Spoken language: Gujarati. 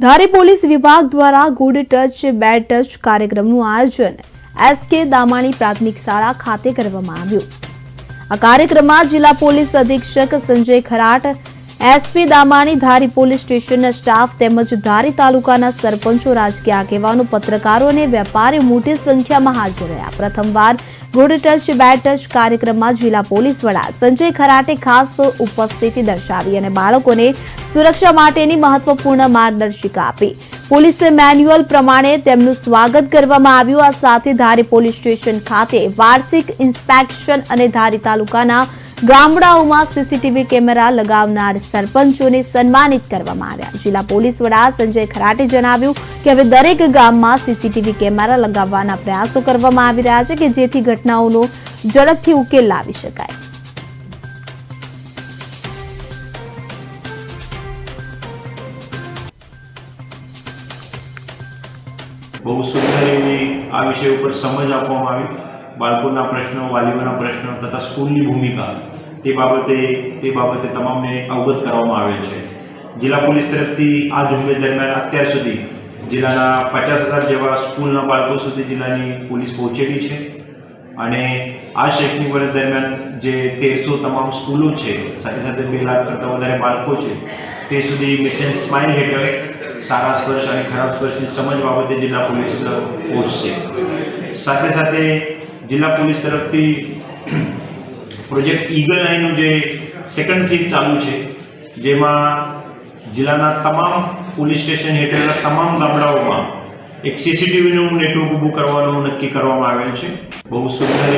ધારી પોલીસ વિભાગ દ્વારા ગુડ ટચ બેડ ટચ કાર્યક્રમનું આયોજન એસકે દામાણી પ્રાથમિક શાળા ખાતે કરવામાં આવ્યું। આ કાર્યક્રમમાં જિલ્લા પોલીસ અધિક્ષક સંજય ખરાટ, એસપી દામાણી, ધારી પોલીસ સ્ટેશનના સ્ટાફ તેમજ ધારી તાલુકાના સરપંચો, રાજકીય આગેવાનો, પત્રકારો અને વેપારીઓ મોટી સંખ્યામાં હાજર રહ્યા। પ્રથમવાર ગુડ ટચ બેડ ટચ કાર્યક્રમમાં જિલ્લા પોલીસ વડા સંજય ખરાટે ખાસ ઉપસ્થિતિ દર્શાવી અને બાળકોને સુરક્ષા માટેની મહત્વપૂર્ણ માર્ગદર્શિકા આપી। પોલીસ મેન્યુઅલ પ્રમાણે તેમનું સ્વાગત કરવામાં આવ્યું। આ સાથે ધારી પોલીસ સ્ટેશન ખાતે વાર્ષિક ઇન્સ્પેક્શન અને ધારી તાલુકાના ગામડાઓમાં સીસીટીવી કેમેરા લગાવનાર સરપંચોને સન્માનિત કરવામાં આવ્યા। જિલ્લા પોલીસ વડા સંજય ખરાટે જણાવ્યું કે હવે દરેક ગામમાં સીસીટીવી કેમેરા લગાવવાના પ્રયાસો કરવામાં આવી રહ્યા છે કે જેથી ઘટનાઓનો ઝડપથી ઉકેલ લાવી શકાય। બહુ સુંદર એવી આ વિષય ઉપર સમજ આપવામાં આવી। બાળકોના પ્રશ્નો, વાલીઓના પ્રશ્નો તથા સ્કૂલની ભૂમિકા તે બાબતે તમામને અવગત કરવામાં આવેલ છે। જિલ્લા પોલીસ તરફથી આ ઝુંબેશ દરમિયાન અત્યાર સુધી જિલ્લાના 50,000 જેવા સ્કૂલના બાળકો સુધી જિલ્લાની પોલીસ પહોંચેલી છે અને આ શૈક્ષણિક વર્ષ દરમિયાન જે 1300 તમામ સ્કૂલો છે, સાથે સાથે 2 લાખ કરતાં વધારે બાળકો છે, તે સુધી મિશન સ્માઇલ હેઠળ સારા સ્પર્શ અને ખરાબ સ્પર્શની સમજ બાબતે જિલ્લા પોલીસ પહોંચશે। સાથે સાથે જિલ્લા પોલીસ તરફથી પ્રોજેક્ટ ઈગલ આઈનું જે સેકન્ડ ફેઝ ચાલુ છે, જેમાં જિલ્લાના તમામ પોલીસ સ્ટેશન હેઠળના તમામ ગામડાઓમાં એક સીસીટીવીનું નેટવર્ક ઊભું કરવાનું નક્કી કરવામાં આવેલ છે। બહુ સુંદર